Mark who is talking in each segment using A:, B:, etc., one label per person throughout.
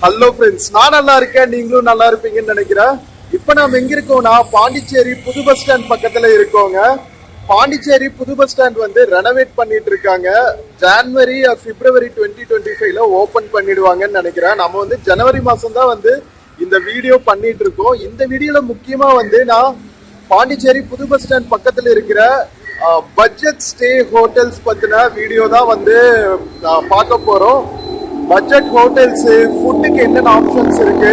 A: Hello friends, நான் நல்லா இருக்கேன், நீங்களும் நல்லா இருப்பீங்கன்னு நினைக்கிறேன். இப்போ நாம எங்க இருக்கோம்னா பாண்டிச்சேரி புது பஸ் ஸ்டாண்ட் பக்கத்துல இருக்கோங்க. பாண்டிச்சேரி புது பஸ் ஸ்டாண்ட் வந்து ரெனோவேட் பண்ணிட்டு இருக்காங்க. ஜனவரி பிப்ரவரி 2025ல ஓபன் பண்ணிடுவாங்கன்னு நினைக்கிறேன். நம்ம வந்து ஜனவரி மாசம் தான் வந்து இந்த வீடியோ பண்ணிட்டு இருக்கோம். இந்த வீடியோல முக்கியமா வந்து நான் பாண்டிச்சேரி புது பஸ் ஸ்டாண்ட் பக்கத்துல இருக்கிற பட்ஜெட் ஸ்டே ஹோட்டல்ஸ் பத்தின வீடியோ தான் வந்து பார்க்க போறோம். பட்ஜெட் ஹோட்டல்ஸ் ஃபுட்டுக்கு என்னென்ன ஆப்ஷன்ஸ் இருக்கு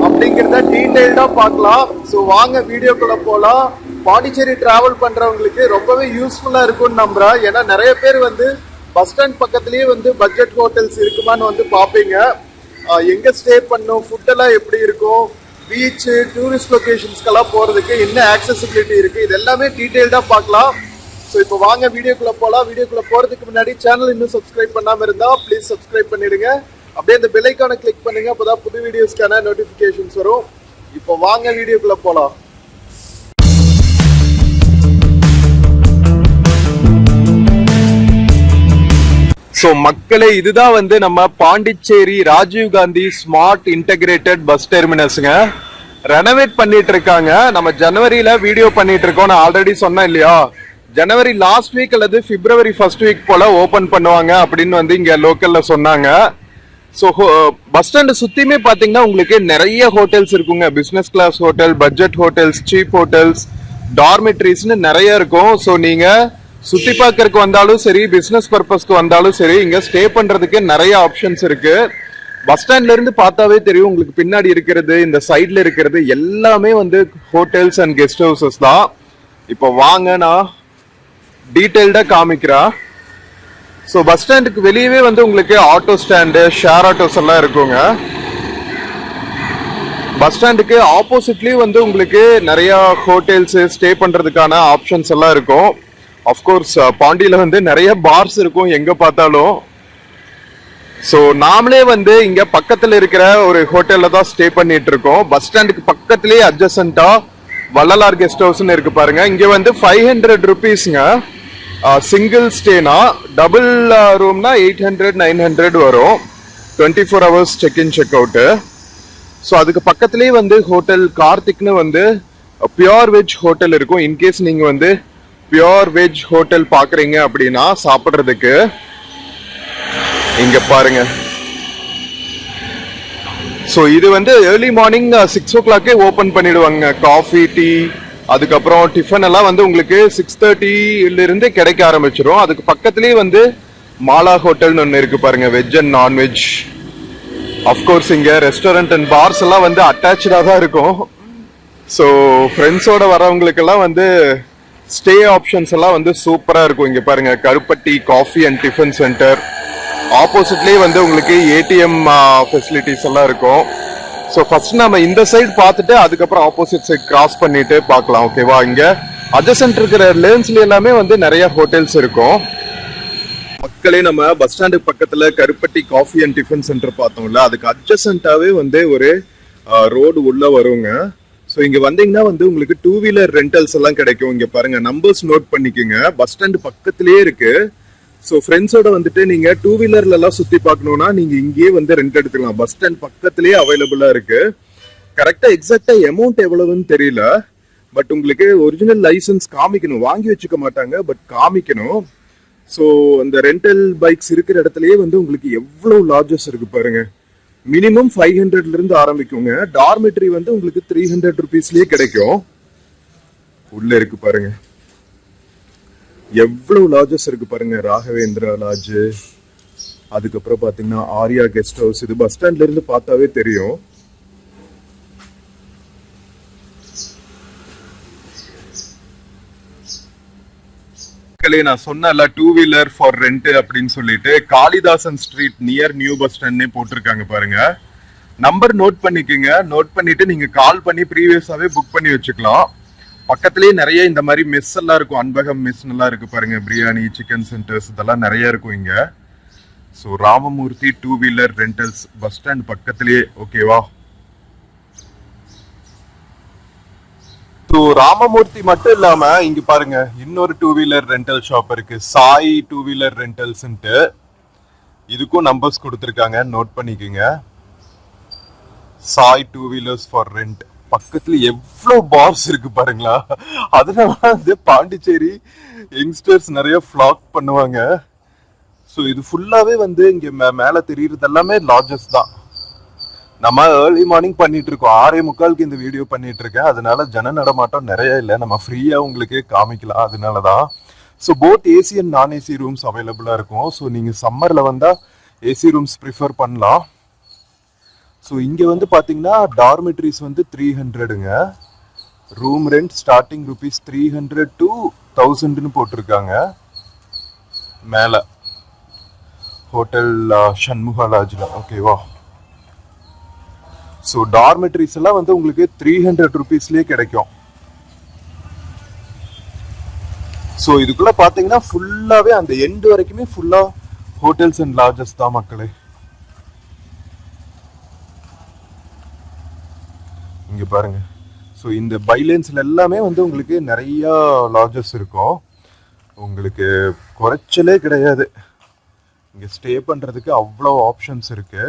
A: அப்படிங்கிறத டீடைல்டா பார்க்கலாம். ஸோ வாங்க வீடியோக்குள்ள போகலாம். பாண்டிச்சேரி டிராவல் பண்றவங்களுக்கு ரொம்பவே யூஸ்ஃபுல்லா இருக்கும்னு நம்புறேன். ஏன்னா நிறைய பேர் வந்து பஸ் ஸ்டாண்ட் பக்கத்துலயே வந்து பட்ஜெட் ஹோட்டல்ஸ் இருக்குமான்னு வந்து பார்ப்பீங்க. எங்க ஸ்டே பண்ணும், ஃபுட்டெல்லாம் எப்படி இருக்கும், பீச் டூரிஸ்ட் லொகேஷன்ஸ்க்கெல்லாம் போறதுக்கு என்ன ஆக்சசிபிலிட்டி இருக்கு, இது எல்லாமே டீடைல்டா பார்க்கலாம். ஸோ இப்போ வாங்க வீடியோக்குள்ள போகலாம். வீடியோக்குள்ள போறதுக்கு முன்னாடி சேனல் இன்னும் சப்ஸ்கிரைப் பண்ணாம இருந்தா ப்ளீஸ் சப்ஸ்கிரைப் பண்ணிடுங்க. அப்படியே இந்த பெல் ஐகானை கிளிக் பண்ணுங்க, அப்போதான் புது வீடியோஸ்க்கான நோட்டிபிகேஷன்ஸ் வரும். இப்போ வாங்க வீடியோக்குள்ள போகலாம். ஸோ மக்களே, இதுதான் வந்து நம்ம Pondicherry Rajiv Gandhi smart integrated bus டெர்மினஸ்ங்க. ரெனோவேட் பண்ணிட்டு இருக்காங்க. நம்ம ஜனவரியில வீடியோ பண்ணிட்டு இருக்கோம். நான் ஆல்ரெடி சொன்னேன் இல்லையா, ஜனவரி லாஸ்ட் வீக் அல்லது பிப்ரவரி ஃபர்ஸ்ட் வீக் போல ஓபன் பண்ணுவாங்க அப்படின்னு வந்து இங்க லோக்கல்ல சொன்னாங்க. ஸோ பஸ் ஸ்டாண்ட் சுத்தியுமே பாத்தீங்கன்னா உங்களுக்கு நிறைய ஹோட்டல்ஸ் இருக்குங்க. Business class hotel, budget hotels, cheap hotels, டார்மெட்ரிஸ்னு நிறைய இருக்கும். ஸோ நீங்க சுத்தி பார்க்கறதுக்கு வந்தாலும் சரி, பிசினஸ் பர்பஸ்க்கு வந்தாலும் சரி, இங்க ஸ்டே பண்றதுக்கு நிறைய ஆப்ஷன்ஸ் இருக்கு. பஸ் ஸ்டாண்ட்ல இருந்து பார்த்தாவே தெரியும் உங்களுக்கு, பின்னாடி இருக்கிறது, இந்த சைட்ல இருக்கிறது எல்லாமே வந்து ஹோட்டல்ஸ் அண்ட் கெஸ்ட் ஹவுசஸ் தான். இப்போ வாங்க நான் டீடைல்டா காமிக்கிறா. ஸோ பஸ் ஸ்டாண்டுக்கு வெளியவே வந்து உங்களுக்கு ஆட்டோ ஸ்டாண்டு, ஷேர் ஆட்டோஸ் எல்லாம் இருக்குங்க. பஸ் ஸ்டாண்டுக்கு ஆப்போசிட்லயும் வந்து உங்களுக்கு நிறைய ஹோட்டல்ஸ், ஸ்டே பண்றதுக்கான ஆப்ஷன்ஸ் எல்லாம் இருக்கும். அஃப்கோர்ஸ் பாண்டியில வந்து நிறைய பார்ஸ் இருக்கும் எங்க பார்த்தாலும். ஸோ நாமளே வந்து இங்க பக்கத்துல இருக்கிற ஒரு ஹோட்டல்ல தான் ஸ்டே பண்ணிட்டு இருக்கோம். பஸ் ஸ்டாண்டுக்கு பக்கத்திலேயே அட்ஜசன்டா வள்ளலார் கெஸ்ட் ஹவுஸ்ன்னு இருக்கு பாருங்க. இங்க வந்து 500 ருபீஸ்ங்க சிங்கிள் ஸ்டேனா. டபுள் ரூம்னா 800-900 வரும். 24 hours check in check out. So அதுக்கு பக்கத்துலேயே வந்து ஹோட்டல் கார்த்திக்னு வந்து பியோர் வெஜ் ஹோட்டல் இருக்கும். இன்கேஸ் நீங்க வந்து பியோர் வெஜ் ஹோட்டல் பாக்குறீங்க அப்படின்னா சாப்பிட்றதுக்கு இங்க பாருங்க. ஸோ இது வந்து ஏர்லி மார்னிங் 6 o'clock ஓபன் பண்ணிடுவாங்க. காஃபி, டீ, அதுக்கப்புறம் டிஃபன் எல்லாம் வந்து உங்களுக்கு 6:30 இருந்து கிடைக்க ஆரம்பிச்சிடும். அதுக்கு பக்கத்துலேயே வந்து மாலா ஹோட்டல்னு ஒன்று இருக்கு பாருங்க, வெஜ் அண்ட் நான்வெஜ். அஃப்கோர்ஸ் இங்க ரெஸ்டாரண்ட் அண்ட் பார்ஸ் எல்லாம் வந்து அட்டாச்சா தான் இருக்கும். ஸோ ஃப்ரெண்ட்ஸோட வரவங்களுக்கெல்லாம் வந்து ஸ்டே ஆப்ஷன்ஸ் எல்லாம் வந்து சூப்பரா இருக்கும். இங்க பாருங்க, கருப்பட்டி காஃபி அண்ட் டிஃபன் சென்டர். ஆப்போசிட்லயே வந்து உங்களுக்கு ஏடிஎம் ஃபெசிலிட்டிஸ் எல்லாம் இருக்கும். ஸோ ஃபர்ஸ்ட் நம்ம இந்த சைடு பார்த்துட்டு அதுக்கப்புறம் ஆப்போசிட் சைடு கிராஸ் பண்ணிட்டு பார்க்கலாம். ஓகேவா? இங்க அட்ஜசன்ட் இருக்கிற லேன்ஸ்ல எல்லாமே வந்து நிறைய ஹோட்டல்ஸ் இருக்கும். மக்களே, நம்ம பஸ் ஸ்டாண்டுக்கு பக்கத்துல கருப்பட்டி காஃபி அண்ட் டிஃபன் சென்டர் பார்த்தோம்ல, அதுக்கு அட்ஜசன்டாவே வந்து ஒரு ரோடு உள்ள வருங்க. ஸோ இங்க வந்தீங்கன்னா வந்து உங்களுக்கு 2 wheeler ரெண்டல்ஸ் எல்லாம் கிடைக்கும். இங்க பாருங்க, நம்பர்ஸ் நோட் பண்ணிக்கோங்க. பஸ் ஸ்டாண்டு பக்கத்திலேயே இருக்கு. ஸோ ஃப்ரெண்ட்ஸோட வந்துட்டு நீங்க 2 wheelerல எல்லாம் சுத்தி பார்க்கணும்னா நீங்க இங்கேயே வந்து ரெண்ட் எடுத்துக்கலாம். பஸ் ஸ்டாண்ட் பக்கத்திலேயே அவைலபிளா இருக்கு. கரெக்டா எக்ஸாக்டா அமௌண்ட் எவ்வளவுன்னு தெரியல, பட் உங்களுக்கு ஒரிஜினல் லைசன்ஸ் காமிக்கணும். வாங்கி வச்சுக்க மாட்டாங்க, பட் காமிக்கணும். ஸோ அந்த ரெண்டல் பைக்ஸ் இருக்கிற இடத்துலயே வந்து உங்களுக்கு எவ்வளவு லாட்ஜஸ் இருக்கு பாருங்க. மினிமம் 500ல இருந்து ஆரம்பிக்குங்க. டார்மெட்ரி வந்து உங்களுக்கு 300 ருபீஸ்லயே கிடைக்கும். உள்ள இருக்கு பாருங்க, எவ்வளவு லாட்ஜஸ் இருக்கு பாருங்க. ராகவேந்திரா லாட்ஜ், அதுக்கப்புறம் பாத்தீங்கன்னா ஆர்யா கெஸ்ட் ஹவுஸ். இது பஸ் ஸ்டாண்ட்ல இருந்து பார்த்தாவே தெரியும். நான் சொன்னல 2 wheeler ஃபார் ரெண்ட் அப்படின்னு சொல்லிட்டு Kalidasan street near new bus ஸ்டாண்ட்னே போட்டிருக்காங்க பாருங்க. நம்பர் நோட் பண்ணிக்கோங்க. நோட் பண்ணிட்டு நீங்க கால் பண்ணி ப்ரீவியஸாவே புக் பண்ணி வச்சுக்கலாம். பக்கத்துலயே நிறைய இந்த மாதிரி மெஸ் எல்லாம் இருக்கும். அன்பகம் மெஸ் எல்லாம் இருக்கு பாருங்க. பிரியாணி, சிக்கன் சென்டர்ஸ் இதெல்லாம் நிறைய இருக்கும் இங்க. So Ramamurthy 2 wheeler rentals bus stand பக்கத்திலேயே. ஓகேவா? ஸோ ராமமூர்த்தி மட்டும் இல்லாம இங்க பாருங்க, இன்னொரு 2 wheeler ரெண்டல் ஷாப் இருக்கு, சாய் 2 wheeler ரெண்டல்ஸ்ன்ட்டு. இதுக்கும் நம்பர்ஸ் கொடுத்துருக்காங்க, நோட் பண்ணிக்கோங்க. Sai 2 wheelers for rent. பக்கத்துல எவ்வளவு பார்ஸ் இருக்கு பாருங்களா. அதனால வந்து பாண்டிச்சேரி யங்ஸ்டர்ஸ் நிறைய ஃபிளாக் பண்ணுவாங்க. ஸோ இது ஃபுல்லாவே வந்து இங்க மேல தெரியுறது எல்லாமே லாட்ஜஸ் தான். நம்ம ஏர்லி மார்னிங் பண்ணிட்டு இருக்கோம், 6:45 இந்த வீடியோ பண்ணிட்டு இருக்கேன். அதனால ஜன நடமாட்டம் நிறைய இல்லை, நம்ம ஃப்ரீயா உங்களுக்கு காமிக்கலாம். அதனாலதான். So both AC and non AC rooms அவைலபிளா இருக்கும். ஸோ நீங்க சம்மர்ல வந்தா ஏசி ரூம்ஸ் ப்ரிஃபர் பண்ணலாம். ஸோ இங்க வந்து பாத்தீங்கன்னா டார்மெட்ரிஸ் வந்து 300ங்க. ரூம் ரெண்ட் ஸ்டார்டிங் ₹300 to 1000 போட்டிருக்காங்க. மேல ஹோட்டல் ஷண்முகா லாட்ஜ்ல. ஓகேவா. ஸோ டார்மெட்ரிஸ் எல்லாம் வந்து உங்களுக்கு ₹300 கிடைக்கும். ஸோ இதுக்குள்ள பாத்தீங்கன்னா ஃபுல்லாவே அந்த எண்ட் வரைக்குமே ஃபுல்லா ஹோட்டல்ஸ் அண்ட் லாட்ஜஸ் தான் மக்களே. இங்க பாருங்க. ஸோ இந்த பைலேன்ஸ்ல எல்லாமே வந்து உங்களுக்கு நிறைய லாட்ஜஸ் இருக்கும். உங்களுக்கு குறைச்சலே கிடையாது. இங்க ஸ்டே பண்றதுக்கு அவ்வளோ ஆப்ஷன்ஸ் இருக்கு.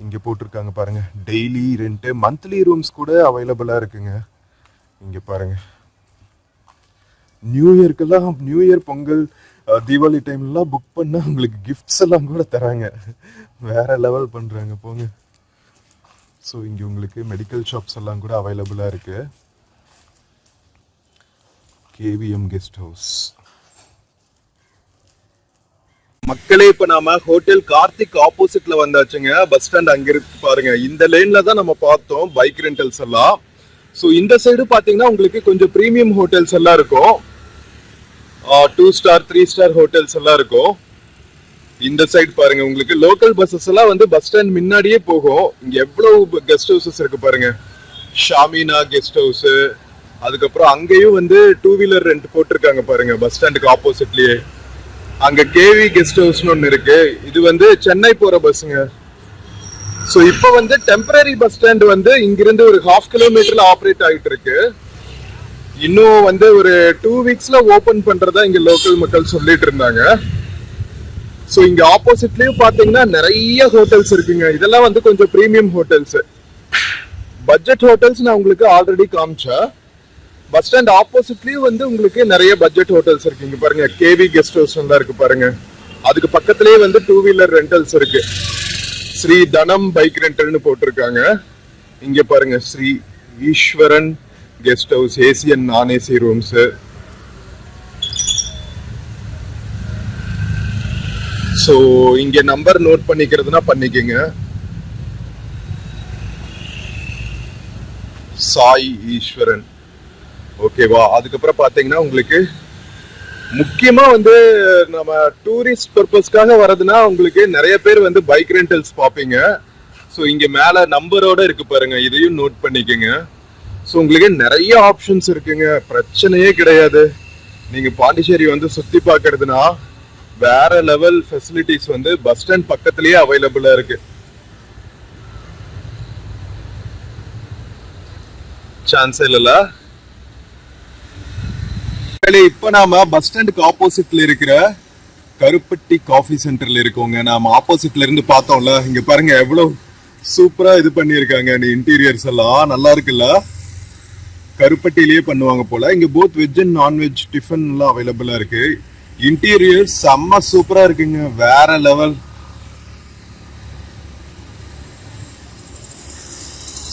A: இங்க போட்டிருக்காங்க பாருங்க, டெய்லி ரெண்ட், மந்த்லி ரூம்ஸ் கூட அவைலபிளா இருக்குங்க. இங்க பாருங்க, நியூ இயர்க்கெல்லாம், நியூ இயர், பொங்கல், தீபாவளி டைம்லாம் புக் பண்ணா உங்களுக்கு கிஃப்ட்ஸ் எல்லாம் கூட தராங்க. வேற லெவல் பண்றாங்க போங்க. ஸோ இங்க உங்களுக்கு மெடிக்கல் ஷாப்ஸ் எல்லாம் கூட அவைலபிளா இருக்கு. KVM guest house. மக்களே, இப்ப நாம ஹோட்டல் கார்த்திக் ஆப்போசிட்ல வந்தாச்சுங்க. பஸ் ஸ்டாண்ட் அங்க இருக்கு பாருங்க. இந்த லைன்ல தான் நம்ம பார்த்தோம் பைக் ரெண்டல்ஸ் எல்லாம். ஸோ இந்த சைடு பாத்தீங்கன்னா உங்களுக்கு கொஞ்சம் பிரீமியம் ஹோட்டல்ஸ் எல்லாம் இருக்கும். 2 ஸ்டார் 3 ஸ்டார் ஹோட்டல்ஸ் எல்லாம் இருக்கும். இந்த சைடு பாருங்க, உங்களுக்கு லோக்கல் பஸ்ஸஸ் எல்லாம் வந்து பஸ் ஸ்டாண்ட் முன்னாடியே போகும். இங்க எவ்வளவு கெஸ்ட் ஹவுசஸ் இருக்கு பாருங்க. ஷாமினா கெஸ்ட் ஹவுஸ், அதுக்கப்புறம் அங்கேயும் வந்து 2 வீலர் ரெண்ட் போட்டிருக்காங்க பாருங்க பஸ் ஸ்டாண்டுக்கு ஆப்போசிட்லயே. அங்க கேவி கெஸ்ட் ஹவுஸ்னு ஒன்னு இருக்கு. இது வந்து சென்னை போற பஸ்ஸுங்க. ஸோ இப்போ வந்து டெம்பரரி பஸ் ஸ்டாண்ட் வந்து இங்கிருந்து ஒரு 1/2 கிலோமீட்டர்ல ஆப்ரேட் ஆகிட்டு இருக்கு. இன்னும் வந்து ஒரு 2 வீக்ஸ்ல ஓபன் பண்றதா இங்க லோக்கல் மக்கள் சொல்லிட்டு இருந்தாங்க. ஸோ இங்க ஆப்போசிட்லயும் பாத்தீங்கன்னா நிறைய ஹோட்டல்ஸ் இருக்குங்க. இதெல்லாம் வந்து கொஞ்சம் பிரீமியம் ஹோட்டல்ஸ், பட்ஜெட் ஹோட்டல்ஸ். நான் உங்களுக்கு ஆல்ரெடி காமிச்சேன். பஸ் ஸ்டாண்ட் ஆப்போசிட்லயும் வந்து உங்களுக்கு நிறைய பட்ஜெட் ஹோட்டல்ஸ் இருக்கு. இங்க பாருங்க, கேவி கெஸ்ட் ஹவுஸ் தான் இருக்கு பாருங்க. அதுக்கு பக்கத்திலேயே வந்து 2 வீலர் ரெண்டல்ஸ் இருக்கு. ஸ்ரீ தனம் பைக் ரெண்டல்னு போட்டிருக்காங்க. இங்க பாருங்க, ஸ்ரீ ஈஸ்வரன் guest house, AC and non AC rooms. So இங்க நம்பர் நோட் பண்ணிக்கிறதுனா பண்ணிக்கங்க. சாய் ஈஸ்வரன். ஓகேவா. அதுக்கப்புறம் பாத்தீங்கன்னா உங்களுக்கு முக்கியமா வந்து நம்ம டூரிஸ்ட் பர்பஸ்க்காக வரதுன்னா உங்களுக்கு நிறைய பேர் வந்து பைக் ரெண்டல்ஸ் பாப்பீங்க. ஸோ இங்க மேல நம்பரோட இருக்கு பாருங்க, இதையும் நோட் பண்ணிக்கோங்க. ஸோ உங்களுக்கு நிறைய ஆப்ஷன்ஸ் இருக்குங்க, பிரச்சனையே கிடையாது. நீங்க பாண்டிச்சேரி வந்து சுத்தி பாக்குறதுனா வேற லெவல் ஃபெசிலிட்டிஸ் வந்து பஸ் ஸ்டாண்ட் பக்கத்திலேயே அவைலபிளா இருக்கு. சான்ஸ் இல்ல. இப்ப நாம பஸ் ஸ்டாண்டுக்கு ஆப்போசிட்ல இருக்கிற கருப்பட்டி காஃபி சென்டர்ல இருக்கோங்க. நாம ஆப்போசிட்ல இருந்து பார்த்தோம்ல, இங்க பாருங்க எவ்வளவு சூப்பரா இது பண்ணிருக்காங்க. இன்டீரியர்ஸ் எல்லாம் நல்லா இருக்குல்ல. கருப்பட்டிலேயே பண்ணுவாங்க போல. இங்க both veg and non veg tiffin எல்லாம் அவைலபிளா இருக்கு. இன்டீரியர் செம்ம சூப்பரா இருக்குங்க, வேற லெவல்.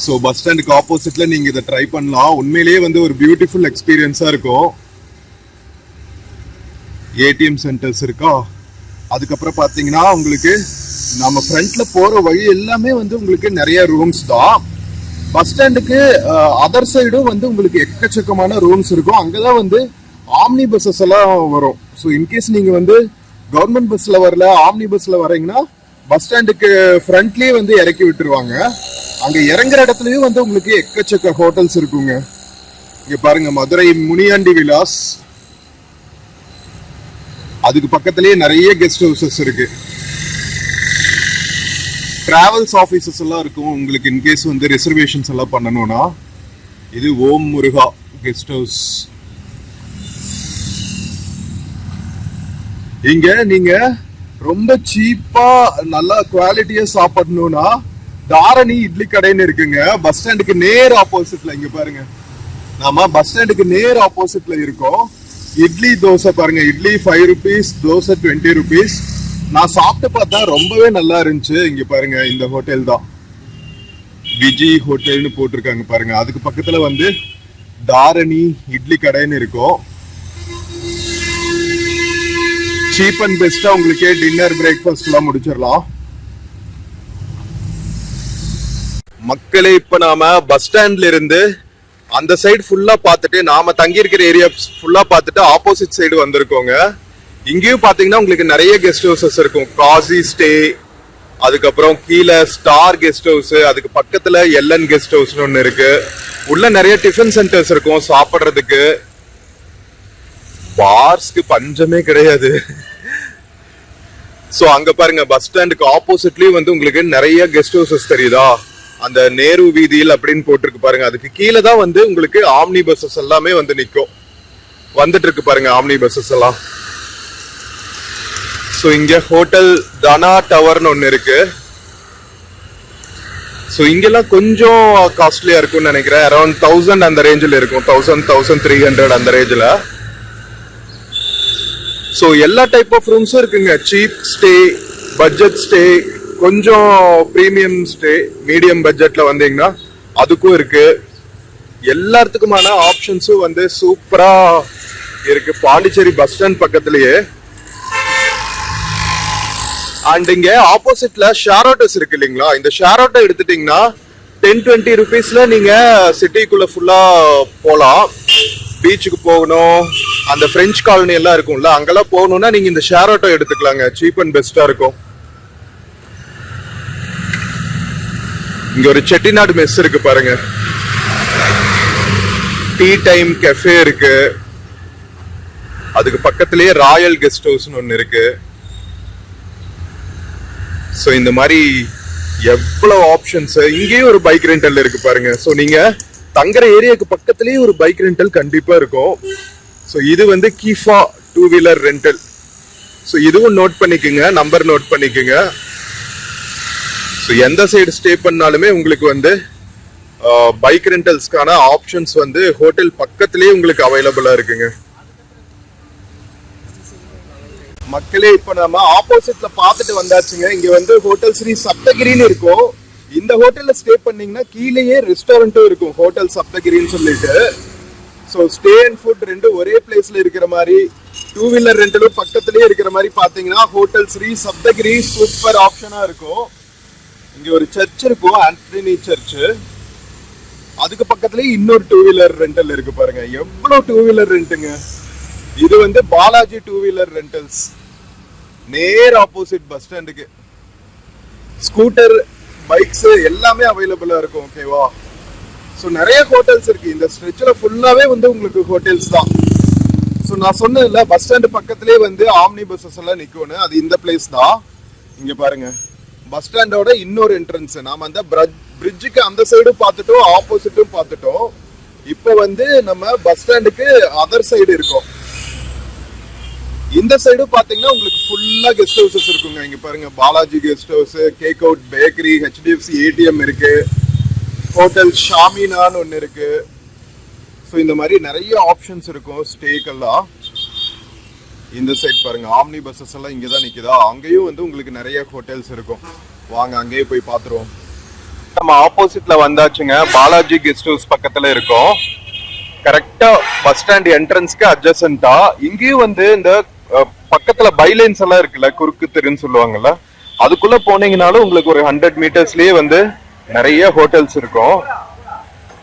A: ஸோ பஸ் ஸ்டாண்டுக்கு ஆப்போசிட்ல நீங்க இதை ட்ரை பண்ணலாம். உண்மையிலேயே வந்து ஒரு பியூட்டிஃபுல் எக்ஸ்பீரியன்ஸா இருக்கும். ஏடிஎம் சென்டர்ஸ் இருக்கா. அதுக்கப்புறம் பாத்தீங்கன்னா உங்களுக்கு நம்ம ஃப்ரண்ட்ல போற வழி எல்லாமே வந்து உங்களுக்கு நிறைய ரூம்ஸ் தான். பஸ் ஸ்டாண்டுக்கு அதர் சைடும் வந்து உங்களுக்கு எக்கச்சக்கமான ரூம்ஸ் இருக்கும். அங்கதான் வந்து ஆம்னி பஸ்ஸஸ் எல்லாம் வரும். ஸோ இன்கேஸ் நீங்க வந்து கவர்மெண்ட் பஸ்ல வரல, ஆம்னி பஸ்ல வரீங்கன்னா பஸ் ஸ்டாண்டுக்கு ஃப்ரண்ட்லயே வந்து இறக்கி விட்டுருவாங்க. அங்க இறங்குற இடத்துலயும் வந்து உங்களுக்கு எக்கச்சக்க ஹோட்டல்ஸ் இருக்குங்க. இங்க பாருங்க, மதுரை முனியாண்டி விலாஸ், அதுக்கு பக்கத்திலேயே நிறைய கெஸ்ட் ஹவுசஸ் இருக்கு. டிராவல்ஸ் ஆபீசஸ் எல்லாம் இருக்கும். உங்களுக்கு இன்கேஸ் வந்து ரிசர்வேஷன்ஸ் எல்லாம் பண்ணணும்னா இது ஓம் முருகா கெஸ்ட் ஹவுஸ். இங்க நீங்க ரொம்ப சீப்பா நல்ல குவாலிட்டியா சாப்பிடணும்னா தாரணி இட்லி கடைன்னு இருக்குங்க. பஸ் ஸ்டாண்டுக்கு நேர் ஆப்போசிட்ல. இங்க பாருங்க, நாம பஸ் ஸ்டாண்டுக்கு நேர் ஆப்போசிட்ல இருக்கோம். இட்லி தோசை பாருங்க, இட்லி 5 rupees, தோசை 20 rupees. நான் சாப்பிட்டு பார்த்தா ரொம்பவே நல்லா இருந்துச்சு. இங்க பாருங்க, இந்த ஹோட்டல் தான் விஜி ஹோட்டல்னு போட்டிருக்காங்க பாருங்க. அதுக்கு பக்கத்துல வந்து தாரணி இட்லி கடைன்னு இருக்கும். சீப் அண்ட் பெஸ்டா உங்களுக்கு டின்னர் பிரேக்ஃபாஸ்ட் எல்லாம் முடிச்சிடலாம். மக்களே, இப்ப நாம பஸ் ஸ்டாண்ட்ல இருந்து அந்த சைடு ஃபுல்லா பார்த்துட்டு, நாம தங்கி இருக்கிற ஏரியா ஃபுல்லா பார்த்துட்டு ஆப்போசிட் சைடு வந்திருக்கோங்க. இங்கேயும் பாத்தீங்கன்னா உங்களுக்கு நிறைய கெஸ்ட் ஹவுசஸ் இருக்கும். காசி ஸ்டே, அதுக்கப்புறம் கீழே ஸ்டார் கெஸ்ட் ஹவுஸ், அதுக்கு பக்கத்துல எல்என் கெஸ்ட் ஹவுஸ் ஒன்னு இருக்கு. உள்ள நிறைய டிஃபன் சென்டர்ஸ் இருக்கும் சாப்பிடுறதுக்கு. பார்ஸ்க்கு பஞ்சமே கிடையாது. சோ அங்க பாருங்க, பஸ் ஸ்டாண்டுக்கு ஆப்போசிட்லயும் வந்து உங்களுக்கு நிறைய கெஸ்ட் ஹவுசஸ் தெரியுதா? அந்த நேரு வீதியில் அப்படின்னு போட்டிருக்கு பாருங்க. அதுக்கு கீழே தான் வந்து உங்களுக்கு ஆம்னி பஸ்ஸஸ் எல்லாமே வந்து நிக்கும். வந்துட்டு இருக்கு பாருங்க ஆம்னி பஸ்ஸஸ் எல்லாம். சோ இங்க ஹோட்டல் தனா டவர்னு ஒன்னு இருக்கு. சோ இங்கெல்லாம் கொஞ்சம் காஸ்ட்லியா இருக்கும்னு நினைக்கிறேன். அரௌண்ட் 1000 அந்த ரேஞ்சில் இருக்கும். 1300 அந்த ரேஞ்சில். சோ எல்லா டைப் ஆஃப் ரூம்ஸும் இருக்குங்க. சீப் ஸ்டே, பட்ஜெட் ஸ்டே, கொஞ்சம் பிரீமியம் ஸ்டே, மீடியம் பட்ஜெட்ல வந்தீங்கன்னா அதுக்கும் இருக்கு. எல்லாத்துக்குமான ஆப்ஷன்ஸும் வந்து சூப்பரா இருக்கு பாண்டிச்சேரி பஸ் ஸ்டாண்ட் பக்கத்திலேயே. அண்ட் இங்க ஆப்போசிட்ல ஷேர் ஆட்டோஸ் இருக்கு இல்லைங்களா? இந்த ஷேர் ஆட்டோ எடுத்துட்டீங்கன்னா 10-20 rupeesல நீங்க சிட்டிக்குள்ள ஃபுல்லா போலாம். பீச்சுக்கு போகணும், அந்த பிரெஞ்சு காலனி எல்லாம் இருக்கும்ல, அங்கெல்லாம் போகணும்னா நீங்க இந்த ஷேர் ஆட்டோ எடுத்துக்கலாங்க. சீப் அண்ட் பெஸ்டா இருக்கும். இங்க ஒரு செட்டிநாடு மெஸ் இருக்கு பாருங்க. டீ டைம் கெஃபே இருக்கு. அதுக்கு பக்கத்திலேயே ராயல் கெஸ்ட் ஹவுஸ் ஒன்னு இருக்கு. சோ இந்த மாதிரி எவ்வளவு ஆப்ஷன்ஸ். இங்கேயும் ஒரு பைக் ரெண்டல் இருக்கு பாருங்க. சோ நீங்க தங்குற ஏரியாக்கு பக்கத்திலேயே ஒரு பைக் ரெண்டல் கண்டிப்பா இருக்கும். சோ இது வந்து கீஃபா 2-wheeler ரெண்டல். சோ இதுவும் நோட் பண்ணிக்கோங்க, நம்பர் நோட் பண்ணிக்கோங்க. ஸோ எந்த சைடு ஸ்டே பண்ணாலுமே உங்களுக்கு வந்து பைக் ரெண்டல்ஸ்க்கான ஆப்ஷன்ஸ் வந்து ஹோட்டல் பக்கத்திலேயே உங்களுக்கு அவைலபிளா இருக்குங்க. மக்களே, இப்ப நம்ம ஆப்போசிட்ல பார்த்துட்டு வந்தாச்சுங்க. இங்க வந்து ஹோட்டல் ஸ்ரீ சப்தகிரின்னு இருக்கும். இந்த ஹோட்டல்ல ஸ்டே பண்ணீங்கன்னா கீழேயே ரெஸ்டாரண்ட்டும் இருக்கும், ஹோட்டல் சப்தகிரின்னு சொல்லிட்டு. ஸோ ஸ்டே அண்ட் ஃபுட் ரெண்டும் ஒரே பிளேஸ்ல இருக்கிற மாதிரி, 2-wheeler ரெண்டலும் பக்கத்திலேயே இருக்கிற மாதிரி பாத்தீங்கன்னா ஹோட்டல் ஸ்ரீ சப்தகிரி சூப்பர் ஆப்ஷனா இருக்கும். இங்க ஒரு சர்ச் இருக்கும், ஆண்டனி சர்ச். அதுக்கு பக்கத்துலயே இன்னொரு 2-wheeler ரெண்டல் இருக்கு பாருங்க. எவ்வளவு 2-wheeler ரெண்டுங்க. இது வந்து பாலாஜி 2-wheeler ரெண்டல்ஸ், நேர் ஆப்போசிட் பஸ் ஸ்டாண்டுக்கு. ஸ்கூட்டர், பைக்ஸ் எல்லாமே அவைலபிளா இருக்கும். ஓகேவா? ஸோ நிறைய ஹோட்டல்ஸ் இருக்கு இந்த ஸ்ட்ரெச்ல. ஃபுல்லாவே வந்து உங்களுக்கு ஹோட்டல்ஸ் தான். ஸோ நான் சொன்னதுல பஸ் ஸ்டாண்டு பக்கத்திலே வந்து ஆம்னி பஸ்ஸஸ் எல்லாம் நிக்கும்னு, அது இந்த பிளேஸ் தான். இங்க பாருங்க, பஸ் ஸ்டாண்டோட இன்னொரு என்ட்ரன்ஸ். நாம அந்த பிரிட்ஜுக்கு அந்த சைடும் பார்த்துட்டோம், ஆப்போசிட்டும் பார்த்துட்டோம். இப்போ வந்து நம்ம பஸ் ஸ்டாண்டுக்கு அதர் சைடு இருக்கோம். இந்த சைடும் பாத்தீங்கன்னா உங்களுக்கு ஃபுல்லா கெஸ்ட் ஹவுசஸ் இருக்குங்க. இங்க பாருங்க, Balaji guest house, cake out bakery, HDFC ATM இருக்கு, ஹோட்டல் ஷாமினான்னு ஒன்னு இருக்கு. ஸோ இந்த மாதிரி நிறைய ஆப்ஷன்ஸ் இருக்கும் ஸ்டேக்கெல்லாம். இந்த சைட் பாருங்க, ஆம்னி பஸ்ஸஸ் எல்லாம் இங்கதான் நிக்குதா. அங்கேயும் வந்து உங்களுக்கு நிறைய ஹோட்டல்ஸ் இருக்கும். வாங்க அங்கேயே போய் பாத்துருவோம். நம்ம ஆப்போசிட்ல வந்தாச்சுங்க. பாலாஜி கெஸ்ட் ஹவுஸ் பக்கத்துல இருக்கோம். கரெக்டா பஸ் ஸ்டாண்ட் என்ட்ரன்ஸ்க்கு அட்ஜசன்டா. இங்கேயும் வந்து இந்த பக்கத்துல பைலைன்ஸ் எல்லாம் இருக்குல்ல, குறுக்கு தெருன்னு சொல்லுவாங்கல்ல, அதுக்குள்ள போனீங்கனாலும் உங்களுக்கு ஒரு 100 மீட்டர்ஸ்லயே வந்து நிறைய ஹோட்டல்ஸ் இருக்கும்.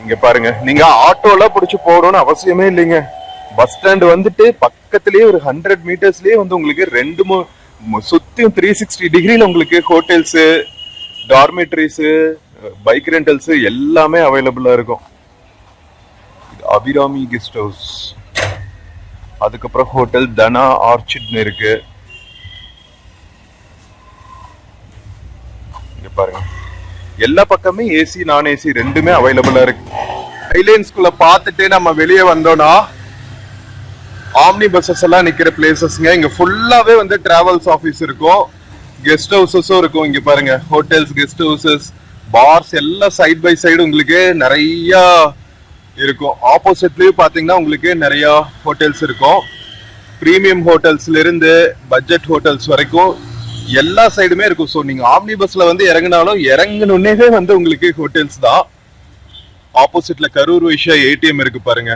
A: இங்க பாருங்க, நீங்க ஆட்டோல பிடிச்சு போகணும்னு அவசியமே இல்லைங்க. பஸ் ஸ்டாண்ட் வந்துட்டு பக்கத்திலேயே ஒரு 100 மீட்டர்ஸ்லயே வந்து உங்களுக்கு ரெண்டு சுத்தியும் 360 டிகிரில உங்களுக்கு ஹோட்டல்ஸ், டார்மெட்ரிஸ், பைக் ரெண்டல்ஸ் எல்லாமே அவைலபிளா இருக்கும். அபிராமி கெஸ்ட் ஹவுஸ், அதுக்கப்புறம் ஹோட்டல் தனா ஆர்ச்சிட்னு இருக்கு. இங்க பாருங்க, எல்லா பக்கமே ஏசி நான் ஏசி ரெண்டுமே அவைலபிளா இருக்கு. ஐலேண்ட்ஸ்குள்ள பார்த்துட்டு நம்ம வெளியே வந்தோம்னா ஆம்னி பஸ்ஸஸ் எல்லாம் நிக்கிற பிளேசஸ்ங்க. இங்க ஃபுல்லாவே வந்து டிராவல்ஸ் ஆபீஸ் இருக்கும், கெஸ்ட் ஹவுசஸும் இருக்கும். இங்க பாருங்க, ஹோட்டல்ஸ், கெஸ்ட் ஹவுசஸ், பார்ஸ் எல்லாம் சைட் பை சைடு உங்களுக்கு நிறைய இருக்கும். ஆப்போசிட்லயும் பாத்தீங்கன்னா உங்களுக்கு நிறைய ஹோட்டல்ஸ் இருக்கும். பிரீமியம் ஹோட்டல்ஸ்ல இருந்து பட்ஜெட் ஹோட்டல்ஸ் வரைக்கும் எல்லா சைடுமே இருக்கும். ஸோ நீங்க ஆம்னி பஸ்ல வந்து இறங்கினாலும் இறங்கணுன்னே வந்து உங்களுக்கு ஹோட்டல்ஸ் தான். ஆப்போசிட்ல கரூர் வைஷ்யா ஏடிஎம் இருக்கு பாருங்க.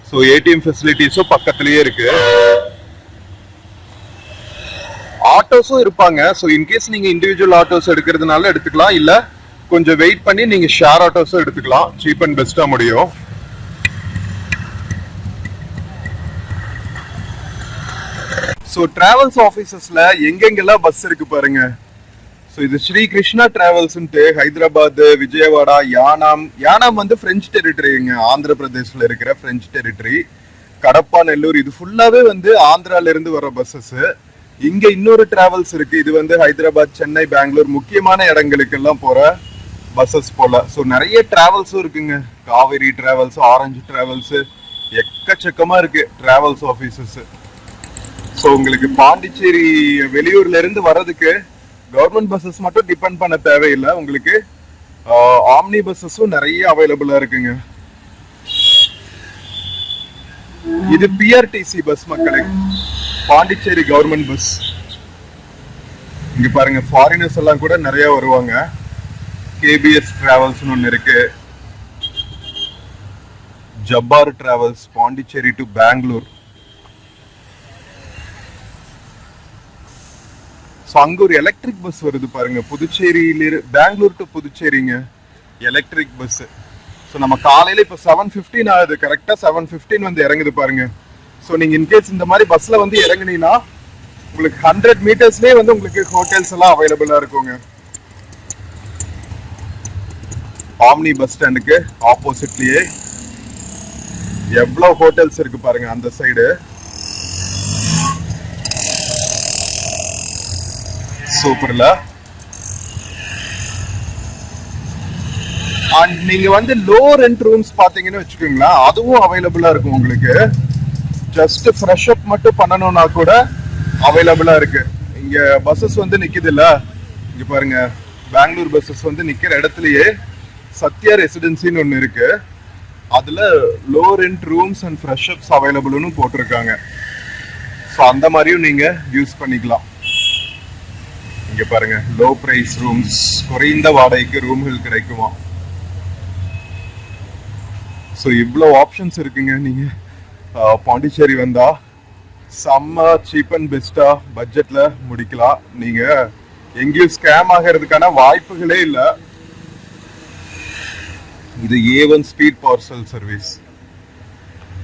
A: ஸோ ஏடிஎம் ஃபெசிலிட்டிஸும் பக்கத்துலயே இருக்கு. ஆட்டோஸும் இருப்பாங்க. ஸோ இன்கேஸ் நீங்க இண்டிவிஜுவல் ஆட்டோஸ் எடுக்கிறதுனால எடுத்துக்கலாம், இல்ல கொஞ்சம் வெயிட் பண்ணி நீங்க ஷேர் ஆட்டோஸும் எடுத்துக்கலாம். சீப் அண்ட் பெஸ்டா முடியும். ஸோ டிராவல்ஸ் ஆஃபீஸஸ்ல எங்கெங்கெல்லாம் பஸ் இருக்கு பாருங்க. ஸோ இது ஸ்ரீ கிருஷ்ணா டிராவல்ஸ்ன்ட்டு ஹைதராபாத், விஜயவாடா, யானாம் வந்து பிரெஞ்சு டெரிட்டரிங்க, ஆந்திர பிரதேஷ்ல இருக்கிற பிரெஞ்சு டெரிட்டரி. கடப்பா, நெல்லூர் இது ஃபுல்லாவே வந்து ஆந்திரால இருந்து வர பஸ்ஸஸ். இங்க இன்னொரு டிராவல்ஸ் இருக்கு. இது வந்து ஹைதராபாத், சென்னை, பெங்களூர் முக்கியமான இடங்களுக்கு எல்லாம் போற பஸ்ஸஸ் போல. ஸோ நிறைய டிராவல்ஸும் இருக்குங்க. காவேரி டிராவல்ஸ், ஆரஞ்சு டிராவல்ஸ், எக்கச்சக்கமா இருக்கு டிராவல்ஸ் ஆஃபீஸஸ். ஸோ உங்களுக்கு பாண்டிச்சேரி வெளியூர்ல இருந்து வர்றதுக்கு கவர்மெண்ட் பஸ்ஸஸ் மட்டும் டிபெண்ட் பண்ண தேவையில்லை. உங்களுக்கு ஆம்னி பஸ்ஸஸும் நிறைய அவைலபிளா இருக்குங்க. இது பிஆர்டிசி பஸ் மக்களே, பாண்டிச்சேரி கவர்மெண்ட் பஸ். இங்க பாருங்க ஃபாரினர்ஸ் எல்லாம் கூட நிறைய வருவாங்க. கேபிஎஸ் டிராவல்ஸ் ஒன்னு இருக்கு. Jabbar travels Pondicherry to Bangalore. அங்க ஒரு எலக்ட்ரிக் பஸ் வருது பாருங்க, புதுச்சேரியில பெங்களூர் டு புதுச்சேரிங்க எலக்ட்ரிக் பஸ். ஸோ நம்ம காலையில இப்போ 7:15 ஆகுது, கரெக்டா 7:15 வந்து இறங்குது பாருங்க. ஸோ நீங்க இன்கேஸ் இந்த மாதிரி பஸ்ல வந்து இறங்குனீங்கன்னா உங்களுக்கு 100 மீட்டர்ஸ்லயே வந்து உங்களுக்கு ஹோட்டல்ஸ் எல்லாம் அவைலபிளா இருக்குங்க. ஆம்னி பஸ் ஸ்டாண்டுக்கு ஆப்போசிட்லயே எவ்வளவு ஹோட்டல்ஸ் இருக்கு பாருங்க அந்த சைடு. சூப்பர்ல. அண்ட் நீங்க வந்து லோ ரெண்ட் ரூம்ஸ் பாத்தீங்கன்னு வச்சுக்கோங்களா, அதுவும் அவைலபிளா இருக்கும் உங்களுக்கு. ஜஸ்ட் ஃப்ரெஷ் அப் மட்டும் பண்ணணும்னா கூட அவைலபிளா இருக்கு. இங்க பஸ்ஸஸ் வந்து நிக்குது இல்ல, இங்க பாருங்க பெங்களூர் பஸ்ஸஸ் வந்து நிக்கிற இடத்துலயே சத்யா ரெசிடென்சின்னு ஒன்னு இருக்கு. அதுல low rent rooms and fresh ups அவைலபிள்னு போட்டிருக்காங்க. ஸோ அந்த மாதிரியும் நீங்க யூஸ் பண்ணிக்கலாம். இங்க பாருங்க லோ பிரைஸ் ரூம்ஸ், குறைந்த வாடகைக்கு ரூம்கள் கிடைக்குமா. ஸோ இவ்வளோ ஆப்ஷன்ஸ் இருக்குங்க. நீங்க பாண்டிச்சேரி வந்தா செம்ம சீப் அண்ட் பெஸ்டா பட்ஜெட்ல முடிக்கலாம். நீங்க எங்கேயும் ஸ்கேம் ஆகிறதுக்கான வாய்ப்புகளே இல்லை. இது A1 ஸ்பீட் பார்சல் சர்வீஸ்.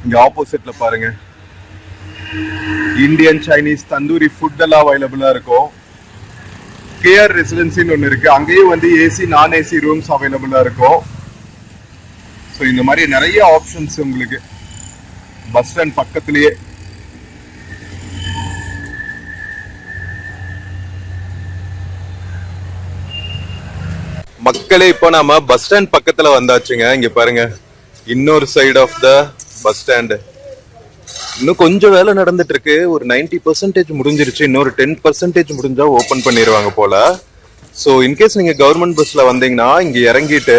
A: இங்க ஆப்போசிட்ல பாருங்க இந்தியன், சைனீஸ், தந்தூரி ஃபுட் எல்லாம் அவைலபிளா இருக்கும். கேஆர் ரெசிடென்சின்னு ஒன்று இருக்கு, அங்கேயும் வந்து ஏசி, நான் ஏசி ரூம்ஸ் அவைலபிளா இருக்கும். ஸோ இந்த மாதிரி நிறைய ஆப்ஷன்ஸ் உங்களுக்கு பஸ் ஸ்டாண்ட் பக்கத்திலேயே. மக்களே இப்போ நாம பஸ் ஸ்டாண்ட் பக்கத்துல வந்தாச்சுங்க. இங்க பாருங்க இன்னொரு side of the bus stand. இன்னும் கொஞ்சம் வேலை நடந்துட்டு இருக்கு. ஒரு 90% முடிஞ்சிருச்சு. இன்னொரு 10% முடிஞ்சா ஓபன் பண்ணிடுவாங்க போல. ஸோ இன்கேஸ் நீங்க கவர்மெண்ட் பஸ்ல வந்தீங்கன்னா இங்க இறங்கிட்டு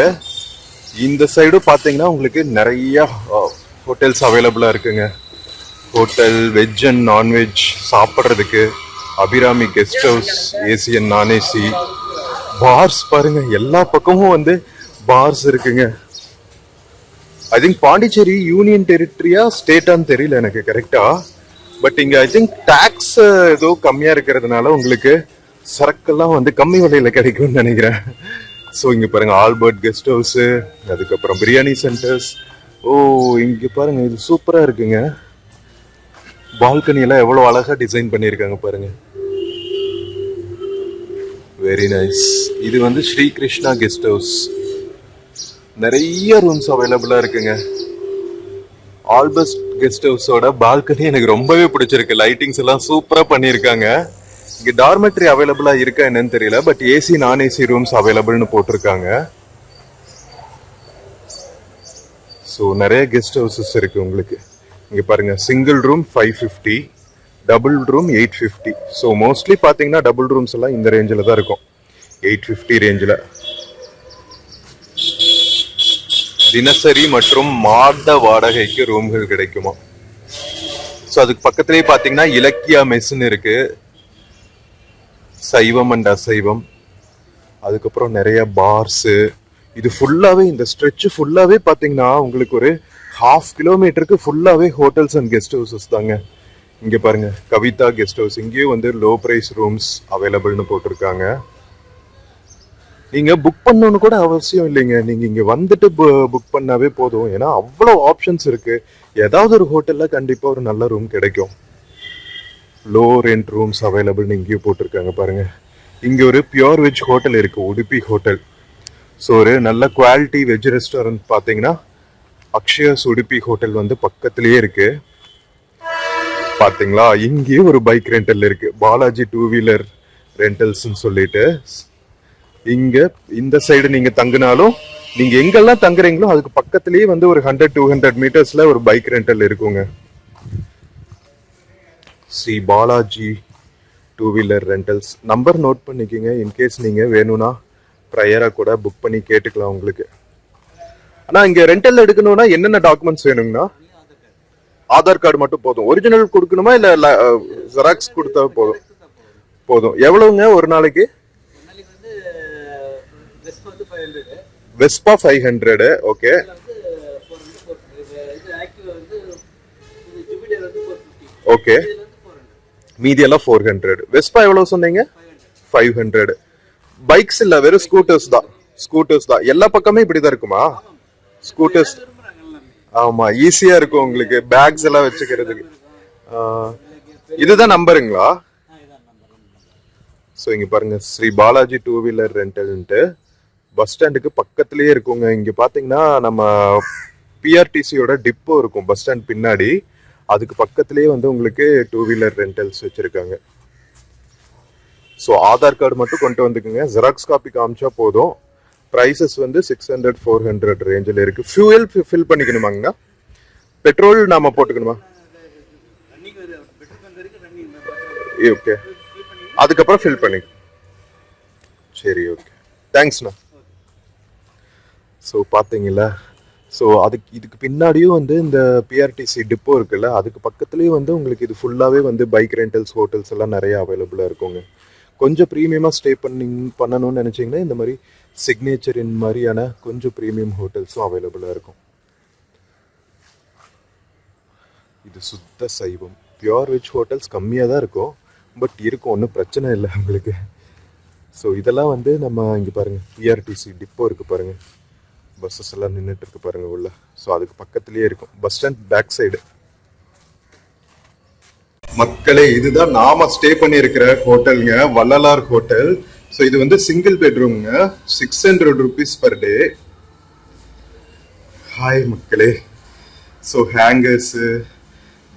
A: இந்த சைடு பாத்தீங்கன்னா உங்களுக்கு நிறைய ஹோட்டல்ஸ் அவைலபிளா இருக்குங்க. ஹோட்டல் வெஜ் அண்ட் நான்வெஜ் சாப்பிட்றதுக்கு. Abirami guest house, AC and non AC. Bars பாருங்க, எல்லா பக்கமும் வந்து பார்ஸ் இருக்குங்க. ஐ திங்க் பாண்டிச்சேரி யூனியன் டெரிட்டரியா ஸ்டேட்டான்னு தெரியல எனக்கு கரெக்டா. பட் இங்க ஐ திங்க் டாக்ஸ் ஏதோ கம்மியா இருக்கிறதுனால உங்களுக்கு சரக்கெல்லாம் வந்து கம்மி விலையில கிடைக்கும்னு நினைக்கிறேன். ஸோ இங்க பாருங்க ஆல்பர்ட் கெஸ்ட் ஹவுஸ், அதுக்கப்புறம் பிரியாணி சென்டர்ஸ். ஓ இங்க பாருங்க இது சூப்பரா இருக்குங்க. பால்கனி எல்லாம் எவ்வளவு அழகா டிசைன் பண்ணியிருக்காங்க பாருங்க. Very nice. இது வந்து ஸ்ரீ கிருஷ்ணா கெஸ்ட் ஹவுஸ். நிறைய ரூம்ஸ் அவைலபிளா இருக்குங்க. ஆல்பர்ட் கெஸ்ட் ஹவுஸோட பால்கனி எனக்கு ரொம்பவே பிடிச்சிருக்கு. லைட்டிங்ஸ் எல்லாம் சூப்பரா பண்ணியிருக்காங்க. இங்க டார்மெட்ரி அவைலபிளா இருக்கா என்னன்னு தெரியல, பட் ஏசி, நான் ஏசி ரூம்ஸ் அவைலபிள்னு போட்டிருக்காங்க. ஸோ நிறைய கெஸ்ட் ஹவுசஸ் இருக்கு உங்களுக்கு. இங்க பாருங்க single room 550, double room 850. So mostly பாத்தீங்கன்னா டபுள் ரூம்ஸ் எல்லாம் இந்த ரேஞ்சில் தான் இருக்கும், 850 ரேஞ்சில். தினசரி மற்றும் மாத வாடகைக்கு ரூம்கள் கிடைக்குமா. ஸோ அதுக்கு பக்கத்துலேயே பார்த்தீங்கன்னா இலக்கியா மெஸ்ன்னு இருக்கு, சைவம் அண்ட் அசைவம். அதுக்கப்புறம் நிறைய பார்ஸு. இது ஃபுல்லாகவே இந்த ஸ்ட்ரெச் ஃபுல்லாகவே பார்த்தீங்கன்னா உங்களுக்கு ஒரு 1/2 கிலோமீட்டருக்கு ஃபுல்லாகவே ஹோட்டல்ஸ் அண்ட் கெஸ்ட் ஹவுசஸ் தாங்க. இங்கே பாருங்க, கவிதா கெஸ்ட் ஹவுஸ். இங்கேயும் வந்து லோ ப்ரைஸ் ரூம்ஸ் அவைலபிள்னு போட்டிருக்காங்க. நீங்கள் புக் பண்ணணும்னு கூட அவசியம் இல்லைங்க, நீங்கள் இங்கே வந்துட்டு புக் பண்ணாவே போதும். ஏன்னா அவ்வளோ ஆப்ஷன்ஸ் இருக்கு. ஏதாவது ஒரு ஹோட்டலில் கண்டிப்பாக ஒரு நல்ல ரூம் கிடைக்கும். லோ ரெண்ட் ரூம்ஸ் அவைலபிள்னு இங்கேயும் போட்டிருக்காங்க பாருங்க. இங்கே ஒரு பியோர் வெஜ் ஹோட்டல் இருக்கு, உடுப்பி ஹோட்டல். ஸோ ஒரு நல்ல குவாலிட்டி வெஜ் ரெஸ்டாரண்ட் பார்த்தீங்கன்னா அக்ஷயாஸ் உடுப்பி ஹோட்டல் வந்து பக்கத்துலேயே இருக்கு. பார்த்தீங்களா, இங்கேயும் ஒரு பைக் ரெண்டல் இருக்கு, பாலாஜி 2 வீலர் ரெண்டல்ஸ்ன்னு சொல்லிட்டு. இங்க இந்த சைடு நீங்க தங்குனாலும், நீங்க எங்கெல்லாம் தங்குறீங்களோ அதுக்கு பக்கத்துலயே வந்து ஒரு 100-200 மீட்டர்ஸ்ல ஒரு பைக் ரெண்டல் இருக்குங்க. Sri Balaji 2 wheeler rentals. Number note பண்ணிக்கோங்க, இன்கேஸ் நீங்க வேணும்னா ப்ரையரா கூட புக் பண்ணி கேட்டுக்கலாம் உங்களுக்கு. ஆனா இங்க ரெண்டல் எடுக்கணும்னா என்னென்ன டாக்குமெண்ட்ஸ் வேணுங்கண்ணா? ஆதார் கார்டு மட்டும் போதும். ஒரிஜினல் கொடுக்கணுமா இல்ல ஜெராக்ஸ் கொடுத்தா போதும்? போதும். எவ்வளவுங்க ஒரு நாளைக்கு? வெஸ்பா 500. ஓகே. ஓகே, மீதி எல்லாம் 400. வெஸ்பா எவ்வளவு சொன்னீங்க? 500. பைக்ஸ் இல்ல, வெறும் ஸ்கூட்டர்ஸ் தான். ஸ்கூட்டர்ஸ் தான் எல்லா பக்கமே இப்படிதான் இருக்குமா? ஸ்கூட்டர்ஸ். ஆமா, ஈஸியா இருக்கும் உங்களுக்கு பேக்ஸ் எல்லாம் வச்சுக்கிறதுக்கு. இதுதான் நம்பருங்களா? ஸோ இங்க பாருங்க, ஸ்ரீ பாலாஜி 2 வீலர் ரெண்டல்ன்ட்டு பஸ் ஸ்டாண்டுக்கு பக்கத்துலயே இருக்குங்க. இங்க பாத்தீங்கன்னா நம்ம பிஆர்டிசியோட டிப்போ இருக்கும் பஸ் ஸ்டாண்ட் பின்னாடி. அதுக்கு பக்கத்துலயே வந்து உங்களுக்கு 2 வீலர் ரெண்டல்ஸ் வச்சிருக்காங்க. ஸோ ஆதார் கார்டு மட்டும் கொண்டு வந்துக்குங்க, ஜெராக்ஸ் காப்பி காமிச்சா போதும். ப்ரைஸஸ் வந்து 600-400 ரேஞ்சில் இருக்கு. Fuel fill பண்ணிக்கணுமாங்கண்ணா? பெட்ரோல் நாம போட்டுக்கணுமா? ஓகே, அதுக்கப்புறம் ஃபில் பண்ணி. சரி, ஓகே, தேங்க்ஸ்ண்ணா. ஸோ பார்த்தீங்களா, ஸோ இதுக்கு பின்னாடியும் வந்து இந்த பிஆர்டிசி டிப்போ இருக்குல்ல, அதுக்கு பக்கத்துலேயும் வந்து உங்களுக்கு இது ஃபுல்லாகவே வந்து பைக் ரெண்டல்ஸ் ஹோட்டல்ஸ் எல்லாம் நிறைய அவைலபிளாக இருக்குங்க. கொஞ்சம் ப்ரீமியமாக ஸ்டே பண்ணணும்னு நினச்சிங்கன்னா இந்த மாதிரி சிக்னேச்சர் இன் மாதிரியான கொஞ்சம் ப்ரீமியம் ஹோட்டல்ஸும் அவைலபிளாக இருக்கும். இது சுத்த சைவம், பியோர் வெஜ் ஹோட்டல்ஸ் கம்மியாக தான் இருக்கும், பட் இருக்கும், ஒன்றும் பிரச்சனை இல்லை உங்களுக்கு. ஸோ இதெல்லாம் வந்து நம்ம இங்கே பாருங்கள், பிஆர்டிசி டிப்போ இருக்குது பாருங்கள், பஸ்ஸஸ் எல்லாம் நின்றுட்டு இருக்கு பாருங்கள் உள்ள. ஸோ அதுக்கு பக்கத்துலேயே இருக்கும், பஸ் ஸ்டாண்ட் பேக் சைடு. மக்களே, இதுதான் நாம ஸ்டே பண்ணி இருக்கிற ஹோட்டலுங்க, வள்ளலார் ஹோட்டல். ஸோ இது வந்து சிங்கிள் பெட்ரூம்ங்க, 600 rupees per day. ஹாய் மக்களே. ஸோ ஹேங்கர்ஸு,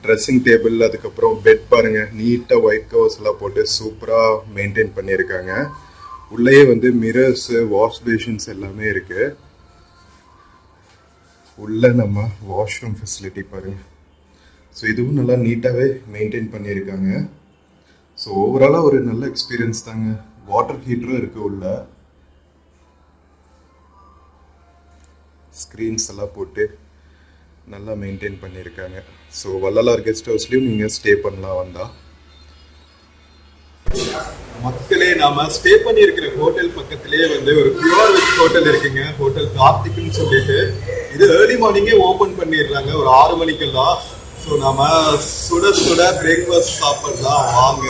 A: ட்ரெஸ்ஸிங் டேபிள், அதுக்கப்புறம் பெட் பாருங்க, நீட்டாக ஒயிட் கவர்ஸ் எல்லாம் போட்டு சூப்பராக மெயின்டைன் பண்ணியிருக்காங்க. உள்ளேயே வந்து மிரர்ஸு, வாஷ் பேஷன்ஸ் எல்லாமே இருக்கு. உள்ள நம்ம வாஷ்ரூம் ஃபெசிலிட்டி பாருங்க. ஸோ இதுவும் நல்லா நீட்டாகவே மெயின்டைன் பண்ணியிருக்காங்க. ஸோ ஓவராலாக ஒரு நல்ல எக்ஸ்பீரியன்ஸ் தாங்க. வாட்டர் ஹீட்டரும் இருக்கு உள்ள, ஸ்க்ரீன்ஸ் எல்லாம் போட்டு நல்லா மெயின்டைன் பண்ணியிருக்காங்க. ஸோ வள்ளலார் கெஸ்ட் ஹவுஸ்லையும் நீங்கள் ஸ்டே பண்ணலாம் வந்தா. மக்களே, நாம ஸ்டே பண்ணி இருக்கிற ஹோட்டல் பக்கத்திலேயே வந்து ஒரு பியூர் வெஜ் ஹோட்டல் இருக்குங்க, ஹோட்டல் கார்த்திக்னு சொல்லிட்டு. இது ஏர்லி மார்னிங்கே ஓப்பன் பண்ணிடுறாங்க, ஒரு 6 மணிக்கெல்லாம். ஸோ நாம சுட சுட பிரேக்ஃபாஸ்ட் சாப்பிடலாம் வாங்க.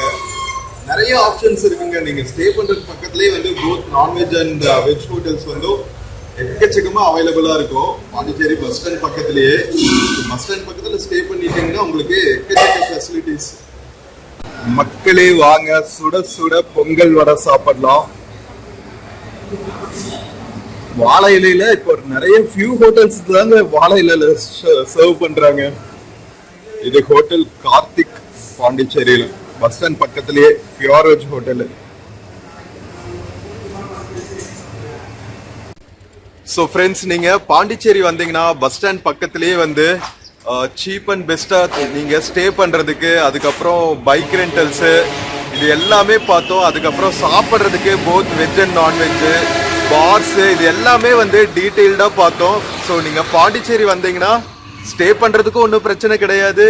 A: நிறைய ஆப்ஷன்ஸ் இருக்குங்க. நீங்க ஸ்டே பண்றது பக்கத்துலேயே வந்து both non veg and veg hotels வந்து எக்கச்சக்கமா அவைலபிளா இருக்கும். பாண்டிச்சேரி பஸ் ஸ்டாண்ட் பக்கத்துலேயே. பஸ் ஸ்டாண்ட் பக்கத்துல ஸ்டே பண்ணிட்டீங்கன்னா உங்களுக்கு எக்கச்சக்க ஃபெசிலிட்டிஸ். மக்களே வாங்க, சுட சுட பொங்கல் வடை சாப்பிடலாம். வாழை இலையில இப்போ நிறைய ஃபியூ ஹோட்டல்ஸ் தாங்க வாழை இலையில சர்வ் பண்றாங்க. இது ஹோட்டல் கார்த்திக், பாண்டிச்சேரியில் பஸ் ஸ்டாண்ட் பக்கத்திலேயே pure veg hotel. So friends, நீங்க பாண்டிச்சேரி வந்தீங்கன்னா பஸ் ஸ்டாண்ட் பக்கத்திலேயே வந்து சீப் அண்ட் பெஸ்டா நீங்க ஸ்டே பண்றதுக்கு, அதுக்கப்புறம் பைக் ரெண்டல்ஸ், இது எல்லாமே பார்த்தோம். அதுக்கப்புறம் சாப்பிட்றதுக்கு both veg and nonveg bars இது எல்லாமே வந்து டீட்டெயில்டா பார்த்தோம். ஸோ நீங்க பாண்டிச்சேரி வந்தீங்கன்னா ஸ்டே பண்றதுக்கும் ஒன்றும் பிரச்சனை கிடையாது,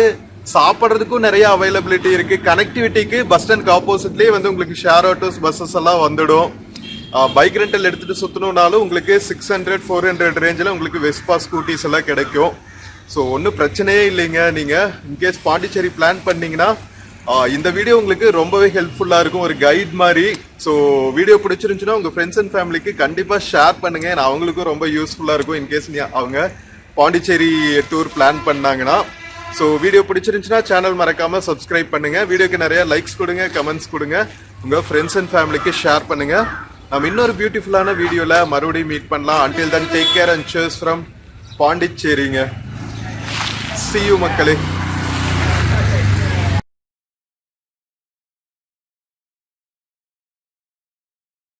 A: சாப்பிட்றதுக்கும் நிறைய அவைலபிலிட்டி இருக்கு. கனெக்டிவிட்டிக்கு பஸ் ஸ்டாண்ட் ஆப்போசிட்லேயே வந்து உங்களுக்கு ஷேர் ஆட்டோஸ் பஸ்ஸஸ் எல்லாம் வந்துடும். பைக் ரெண்டல் எடுத்துட்டு சுற்றணும்னாலும் உங்களுக்கு 600-400 ரேஞ்சில் உங்களுக்கு வெஸ்பா ஸ்கூட்டிஸ் எல்லாம் கிடைக்கும். ஸோ ஒன்றும் பிரச்சனையே இல்லைங்க. நீங்கள் இன்கேஸ் பாண்டிச்சேரி பிளான் பண்ணீங்கன்னா இந்த வீடியோ உங்களுக்கு ரொம்பவே ஹெல்ப்ஃபுல்லாக இருக்கும், ஒரு கைட் மாதிரி. ஸோ வீடியோ பிடிச்சிருந்துச்சுன்னா உங்கள் ஃப்ரெண்ட்ஸ் அண்ட் ஃபேமிலிக்கு கண்டிப்பாக ஷேர் பண்ணுங்க. நான் அவங்களுக்கும் ரொம்ப யூஸ்ஃபுல்லாக இருக்கும் இன்கேஸ் அவங்க பாண்டிச்சேரி டூர் பிளான் பண்ணாங்கன்னா. ஸோ வீடியோ பிடிச்சிருந்துச்சுன்னா சேனல் மறக்காம சப்ஸ்கிரைப் பண்ணுங்க. வீடியோக்கு நிறைய லைக்ஸ் கொடுங்க, கமெண்ட்ஸ் கொடுங்க, உங்க ஃப்ரெண்ட்ஸ் அண்ட் ஃபேமிலிக்கு ஷேர் பண்ணுங்க. நம்ம இன்னொரு பியூட்டிஃபுல்லான வீடியோல மறுபடியும் மீட் பண்ணலாம். until then take care and cheers from பாண்டிச்சேரிங்க. see you மக்களே.